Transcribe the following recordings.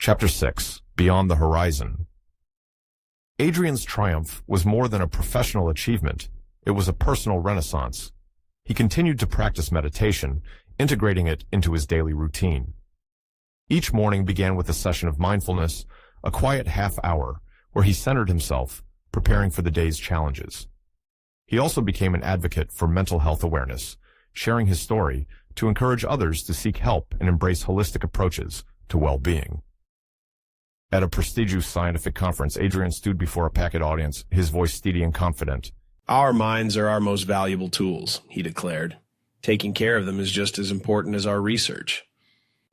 Chapter 6. Beyond the Horizon. Adrian's triumph was more than a professional achievement. It was a personal renaissance. He continued to practice meditation, integrating it into his daily routine. Each morning began with a session of mindfulness, a quiet half-hour where he centered himself, preparing for the day's challenges. He also became an advocate for mental health awareness, sharing his story to encourage others to seek help and embrace holistic approaches to well-being. At a prestigious scientific conference, Adrian stood before a packed audience, his voice steady and confident. "Our minds are our most valuable tools," he declared. "Taking care of them is just as important as our research."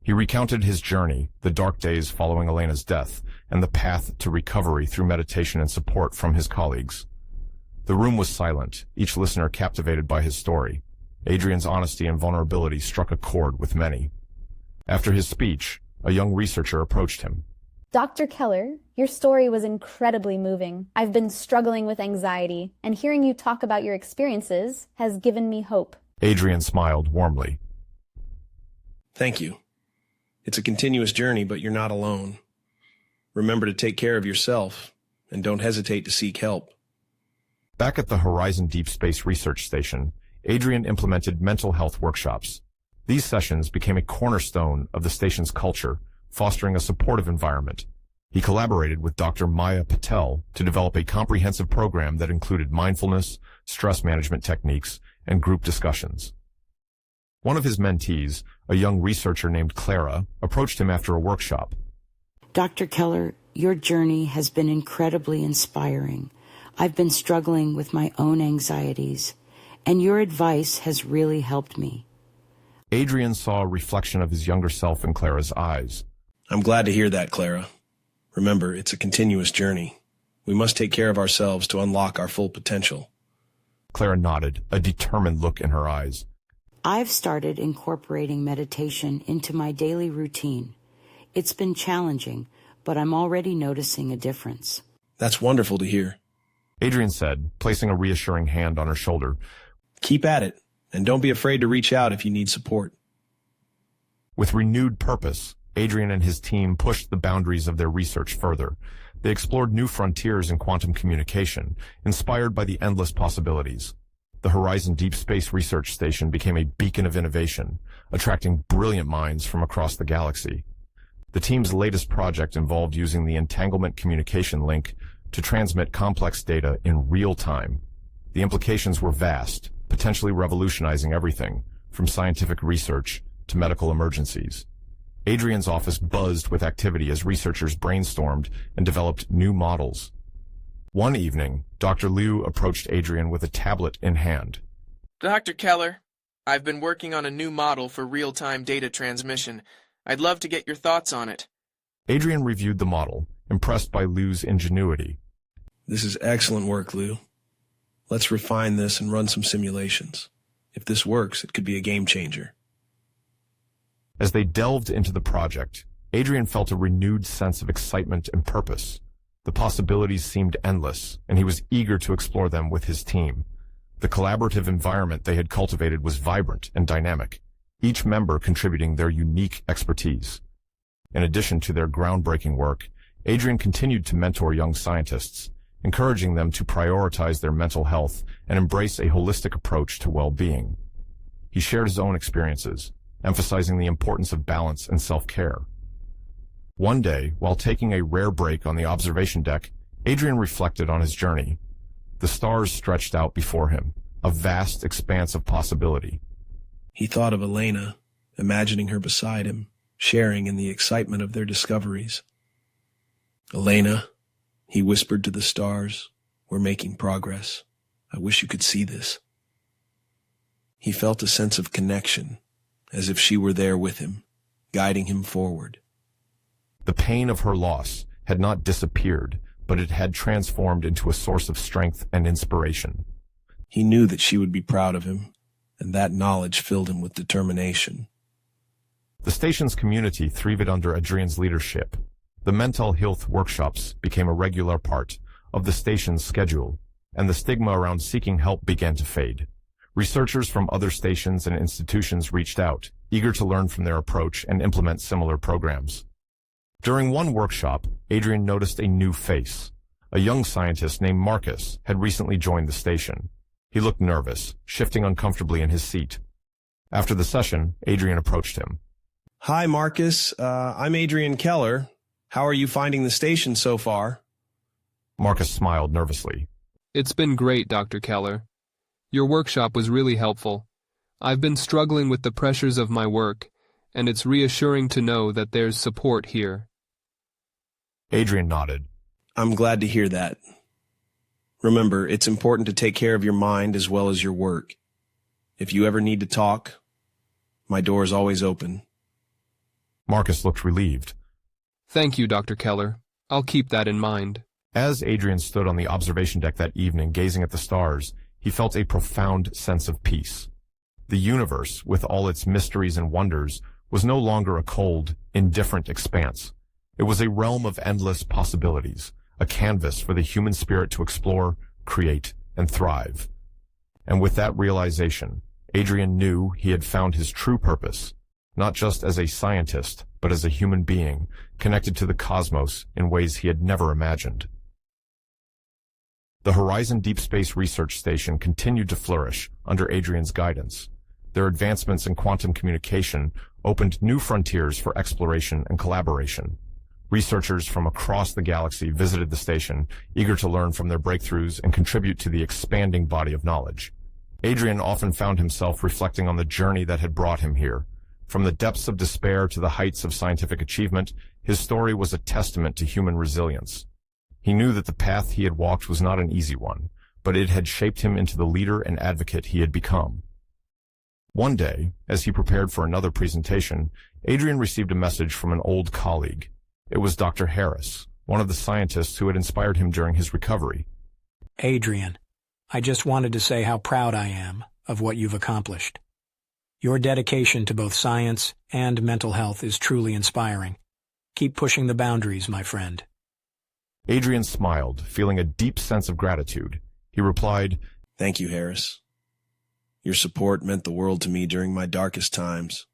He recounted his journey, the dark days following Elena's death, and the path to recovery through meditation and support from his colleagues. The room was silent, each listener captivated by his story. Adrian's honesty and vulnerability struck a chord with many. After his speech, a young researcher approached him. Dr. Keller, your story was incredibly moving. I've been struggling with anxiety, and hearing you talk about your experiences has given me hope. Adrian smiled warmly. "Thank you. It's a continuous journey, but you're not alone. Remember to take care of yourself, and don't hesitate to seek help." Back at the Horizon Deep Space Research Station, Adrian implemented mental health workshops. These sessions became a cornerstone of the station's culture, fostering a supportive environment. He collaborated with Dr. Maya Patel to develop a comprehensive program that included mindfulness, stress management techniques, and group discussions. One of his mentees, a young researcher named Clara, approached him after a workshop. "Dr. Keller, your journey has been incredibly inspiring. I've been struggling with my own anxieties, and your advice has really helped me." Adrian saw a reflection of his younger self in Clara's eyes. "I'm glad to hear that, Clara. Remember, it's a continuous journey. We must take care of ourselves to unlock our full potential." Clara nodded, a determined look in her eyes. "I've started incorporating meditation into my daily routine. It's been challenging, but I'm already noticing a difference." "That's wonderful to hear." Adrian said, placing a reassuring hand on her shoulder. "Keep at it, and don't be afraid to reach out if you need support." With renewed purpose, Adrian and his team pushed the boundaries of their research further. They explored new frontiers in quantum communication, inspired by the endless possibilities. The Horizon Deep Space Research Station became a beacon of innovation, attracting brilliant minds from across the galaxy. The team's latest project involved using the entanglement communication link to transmit complex data in real time. The implications were vast, potentially revolutionizing everything, from scientific research to medical emergencies. Adrian's office buzzed with activity as researchers brainstormed and developed new models. One evening, Dr. Liu approached Adrian with a tablet in hand. "Dr. Keller, I've been working on a new model for real-time data transmission. I'd love to get your thoughts on it." Adrian reviewed the model, impressed by Liu's ingenuity. "This is excellent work, Lou. Let's refine this and run some simulations. If this works, it could be a game changer." As they delved into the project, Adrian felt a renewed sense of excitement and purpose. The possibilities seemed endless, and he was eager to explore them with his team. The collaborative environment they had cultivated was vibrant and dynamic, each member contributing their unique expertise. In addition to their groundbreaking work, Adrian continued to mentor young scientists, encouraging them to prioritize their mental health and embrace a holistic approach to well-being. He shared his own experiences, emphasizing the importance of balance and self-care. One day, while taking a rare break on the observation deck, Adrian reflected on his journey. The stars stretched out before him, a vast expanse of possibility. He thought of Elena, imagining her beside him, sharing in the excitement of their discoveries. "Elena," he whispered to the stars, "we're making progress. I wish you could see this." He felt a sense of connection, as if she were there with him, guiding him forward. The pain of her loss had not disappeared, but it had transformed into a source of strength and inspiration. He knew that she would be proud of him, and that knowledge filled him with determination. The station's community thrived under Adrian's leadership. The mental health workshops became a regular part of the station's schedule, and the stigma around seeking help began to fade. Researchers from other stations and institutions reached out, eager to learn from their approach and implement similar programs. During one workshop, Adrian noticed a new face. A young scientist named Marcus had recently joined the station. He looked nervous, shifting uncomfortably in his seat. After the session, Adrian approached him. Hi, Marcus. I'm Adrian Keller. How are you finding the station so far? Marcus smiled nervously. It's been great, Dr. Keller. Your workshop was really helpful. I've been struggling with the pressures of my work, and it's reassuring to know that there's support here. Adrian nodded. I'm glad to hear that. Remember, it's important to take care of your mind as well as your work. If you ever need to talk, my door is always open. Marcus looked relieved. Thank you, Dr. Keller. I'll keep that in mind. As Adrian stood on the observation deck that evening gazing at the stars, he felt a profound sense of peace. The universe, with all its mysteries and wonders, was no longer a cold, indifferent expanse. It was a realm of endless possibilities, a canvas for the human spirit to explore, create, and thrive. And with that realization, Adrian knew he had found his true purpose, not just as a scientist, but as a human being, connected to the cosmos in ways he had never imagined. The Horizon Deep Space Research Station continued to flourish under Adrian's guidance. Their advancements in quantum communication opened new frontiers for exploration and collaboration. Researchers from across the galaxy visited the station, eager to learn from their breakthroughs and contribute to the expanding body of knowledge. Adrian often found himself reflecting on the journey that had brought him here. From the depths of despair to the heights of scientific achievement, his story was a testament to human resilience. He knew that the path he had walked was not an easy one, but it had shaped him into the leader and advocate he had become. One day, as he prepared for another presentation, Adrian received a message from an old colleague. It was Dr. Harris, one of the scientists who had inspired him during his recovery. Adrian, I just wanted to say how proud I am of what you've accomplished. Your dedication to both science and mental health is truly inspiring. Keep pushing the boundaries, my friend. Adrian smiled, feeling a deep sense of gratitude. He replied, Thank you, Harris. Your support meant the world to me during my darkest times.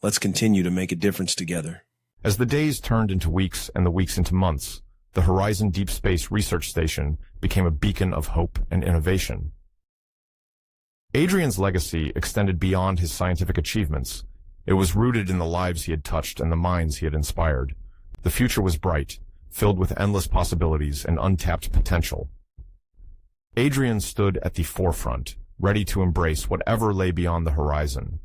Let's continue to make a difference together. As the days turned into weeks and the weeks into months, the Horizon Deep Space Research Station became a beacon of hope and innovation. Adrian's legacy extended beyond his scientific achievements. It was rooted in the lives he had touched and the minds he had inspired. The future was bright, filled with endless possibilities and untapped potential. Adrian stood at the forefront, ready to embrace whatever lay beyond the horizon.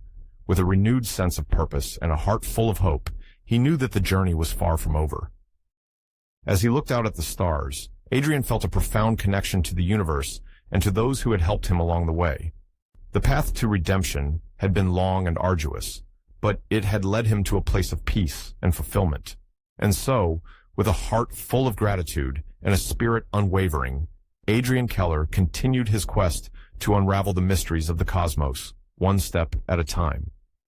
With a renewed sense of purpose and a heart full of hope, he knew that the journey was far from over. As he looked out at the stars, Adrian felt a profound connection to the universe and to those who had helped him along the way. The path to redemption had been long and arduous, but it had led him to a place of peace and fulfillment. And so, with a heart full of gratitude and a spirit unwavering, Adrian Keller continued his quest to unravel the mysteries of the cosmos, one step at a time.